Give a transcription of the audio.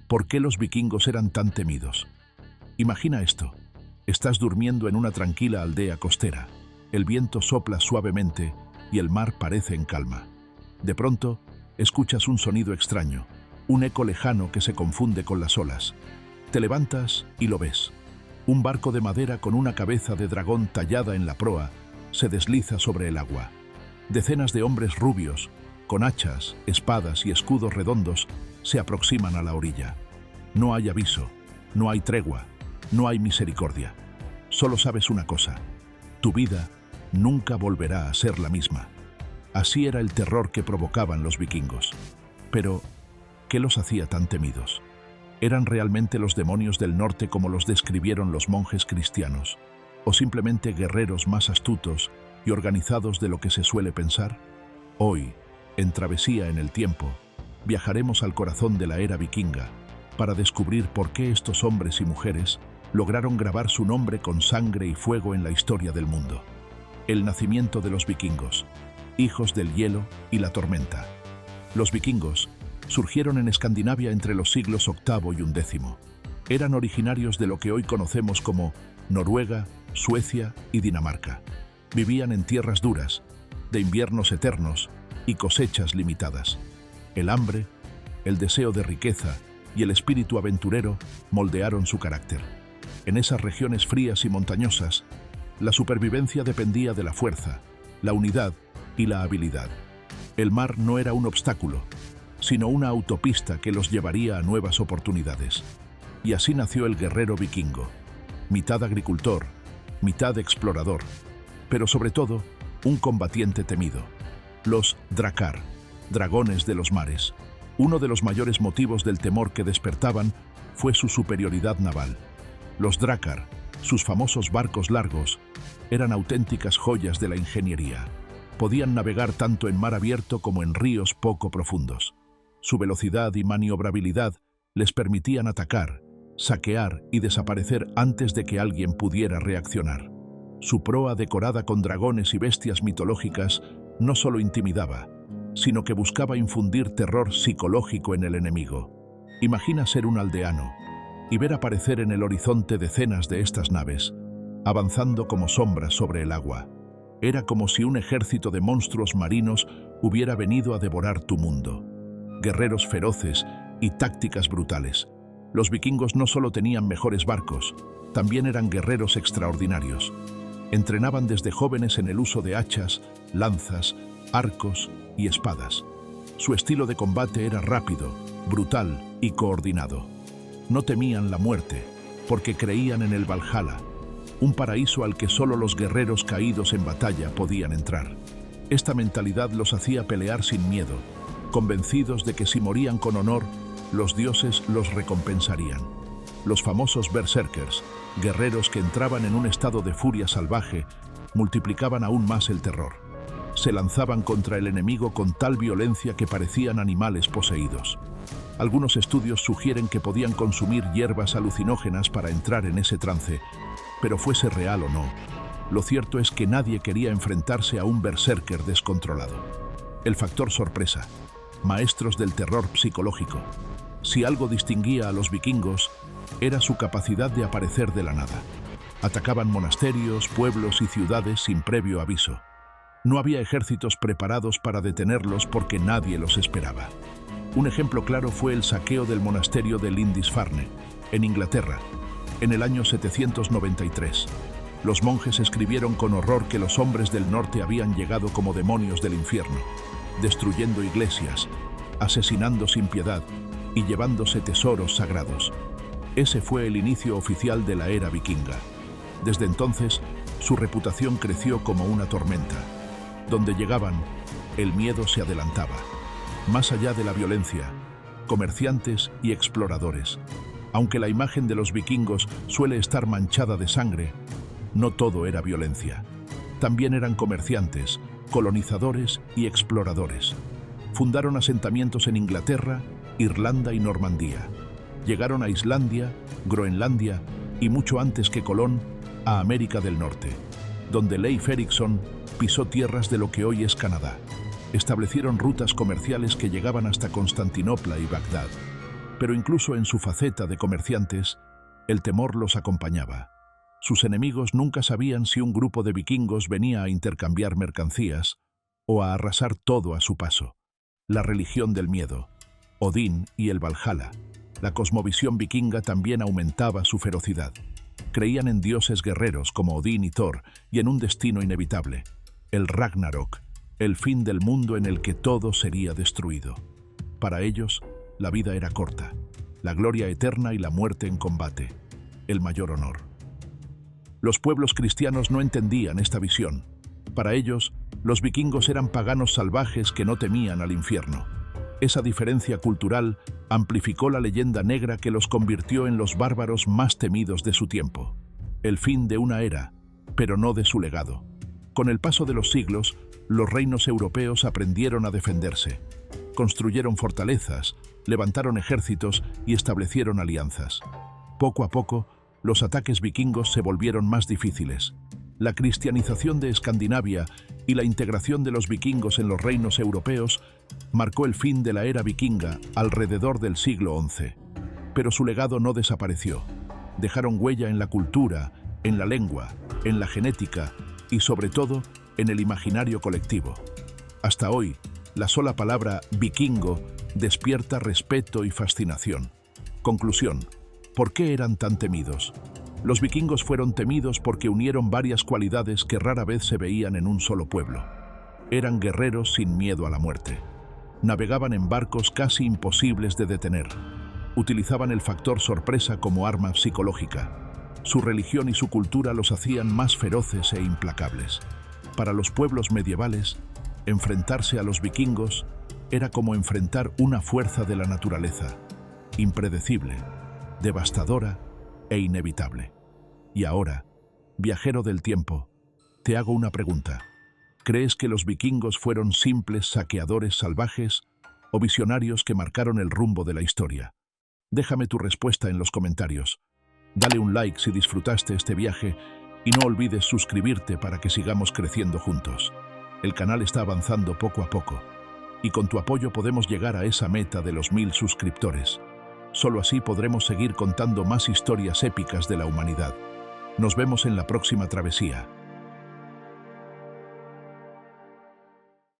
¿Por qué los vikingos eran tan temidos? Imagina esto. Estás durmiendo en una tranquila aldea costera. El viento sopla suavemente y el mar parece en calma. De pronto, escuchas un sonido extraño, un eco lejano que se confunde con las olas. Te levantas y lo ves. Un barco de madera con una cabeza de dragón tallada en la proa se desliza sobre el agua. Decenas de hombres rubios, con hachas, espadas y escudos redondos, se aproximan a la orilla. No hay aviso, no hay tregua, no hay misericordia. Solo sabes una cosa: tu vida nunca volverá a ser la misma. Así era el terror que provocaban los vikingos. Pero, ¿qué los hacía tan temidos? ¿Eran realmente los demonios del norte como los describieron los monjes cristianos? ¿O simplemente guerreros más astutos y organizados de lo que se suele pensar? Hoy, en Travesía en el Tiempo, viajaremos al corazón de la era vikinga para descubrir por qué estos hombres y mujeres lograron grabar su nombre con sangre y fuego en la historia del mundo. El nacimiento de los vikingos, hijos del hielo y la tormenta. Los vikingos surgieron en Escandinavia entre los siglos VIII y XI. Eran originarios de lo que hoy conocemos como Noruega, Suecia y Dinamarca. Vivían en tierras duras, de inviernos eternos y cosechas limitadas. El hambre, el deseo de riqueza y el espíritu aventurero moldearon su carácter. En esas regiones frías y montañosas, la supervivencia dependía de la fuerza, la unidad y la habilidad. El mar no era un obstáculo, sino una autopista que los llevaría a nuevas oportunidades. Y así nació el guerrero vikingo, mitad agricultor, mitad explorador, pero sobre todo, un combatiente temido. Los Drakkar, dragones de los mares. Uno de los mayores motivos del temor que despertaban fue su superioridad naval. Los Drakkar, sus famosos barcos largos, eran auténticas joyas de la ingeniería. Podían navegar tanto en mar abierto como en ríos poco profundos. Su velocidad y maniobrabilidad les permitían atacar, saquear y desaparecer antes de que alguien pudiera reaccionar. Su proa decorada con dragones y bestias mitológicas no solo intimidaba, sino que buscaba infundir terror psicológico en el enemigo. Imagina ser un aldeano y ver aparecer en el horizonte decenas de estas naves, avanzando como sombras sobre el agua. Era como si un ejército de monstruos marinos hubiera venido a devorar tu mundo. Guerreros feroces y tácticas brutales. Los vikingos no solo tenían mejores barcos, también eran guerreros extraordinarios. Entrenaban desde jóvenes en el uso de hachas, lanzas, arcos y espadas. Su estilo de combate era rápido, brutal y coordinado. No temían la muerte, porque creían en el Valhalla, un paraíso al que solo los guerreros caídos en batalla podían entrar. Esta mentalidad los hacía pelear sin miedo, convencidos de que si morían con honor, los dioses los recompensarían. Los famosos berserkers, guerreros que entraban en un estado de furia salvaje, multiplicaban aún más el terror. Se lanzaban contra el enemigo con tal violencia que parecían animales poseídos. Algunos estudios sugieren que podían consumir hierbas alucinógenas para entrar en ese trance, pero fuese real o no, lo cierto es que nadie quería enfrentarse a un berserker descontrolado. El factor sorpresa. Maestros del terror psicológico. Si algo distinguía a los vikingos, era su capacidad de aparecer de la nada. Atacaban monasterios, pueblos y ciudades sin previo aviso. No había ejércitos preparados para detenerlos porque nadie los esperaba. Un ejemplo claro fue el saqueo del monasterio de Lindisfarne, en Inglaterra, en el año 793. Los monjes escribieron con horror que los hombres del norte habían llegado como demonios del infierno, destruyendo iglesias, asesinando sin piedad y llevándose tesoros sagrados. Ese fue el inicio oficial de la era vikinga. Desde entonces, su reputación creció como una tormenta. Donde llegaban, el miedo se adelantaba. Más allá de la violencia, comerciantes y exploradores. Aunque la imagen de los vikingos suele estar manchada de sangre, no todo era violencia. También eran comerciantes, colonizadores y exploradores. Fundaron asentamientos en Inglaterra, Irlanda y Normandía. Llegaron a Islandia, Groenlandia y mucho antes que Colón, a América del Norte, donde Leif Erikson pisó tierras de lo que hoy es Canadá. Establecieron rutas comerciales que llegaban hasta Constantinopla y Bagdad. Pero incluso en su faceta de comerciantes, el temor los acompañaba. Sus enemigos nunca sabían si un grupo de vikingos venía a intercambiar mercancías o a arrasar todo a su paso. La religión del miedo, Odín y el Valhalla. La cosmovisión vikinga también aumentaba su ferocidad. Creían en dioses guerreros como Odín y Thor y en un destino inevitable, el Ragnarok, el fin del mundo en el que todo sería destruido. Para ellos, la vida era corta, la gloria eterna y la muerte en combate, el mayor honor. Los pueblos cristianos no entendían esta visión. Para ellos, los vikingos eran paganos salvajes que no temían al infierno. Esa diferencia cultural amplificó la leyenda negra que los convirtió en los bárbaros más temidos de su tiempo. El fin de una era, pero no de su legado. Con el paso de los siglos, los reinos europeos aprendieron a defenderse. Construyeron fortalezas, levantaron ejércitos y establecieron alianzas. Poco a poco, los ataques vikingos se volvieron más difíciles. La cristianización de Escandinavia y la integración de los vikingos en los reinos europeos marcó el fin de la era vikinga alrededor del siglo XI. Pero su legado no desapareció. Dejaron huella en la cultura, en la lengua, en la genética y, sobre todo, en el imaginario colectivo. Hasta hoy, la sola palabra vikingo despierta respeto y fascinación. Conclusión: ¿por qué eran tan temidos? Los vikingos fueron temidos porque unieron varias cualidades que rara vez se veían en un solo pueblo. Eran guerreros sin miedo a la muerte. Navegaban en barcos casi imposibles de detener. Utilizaban el factor sorpresa como arma psicológica. Su religión y su cultura los hacían más feroces e implacables. Para los pueblos medievales, enfrentarse a los vikingos era como enfrentar una fuerza de la naturaleza, impredecible, devastadora e inevitable. Y ahora, viajero del tiempo, te hago una pregunta. ¿Crees que los vikingos fueron simples saqueadores salvajes o visionarios que marcaron el rumbo de la historia? Déjame tu respuesta en los comentarios. Dale un like si disfrutaste este viaje y no olvides suscribirte para que sigamos creciendo juntos. El canal está avanzando poco a poco y con tu apoyo podemos llegar a esa meta de los 1000 suscriptores. Solo así podremos seguir contando más historias épicas de la humanidad. Nos vemos en la próxima travesía.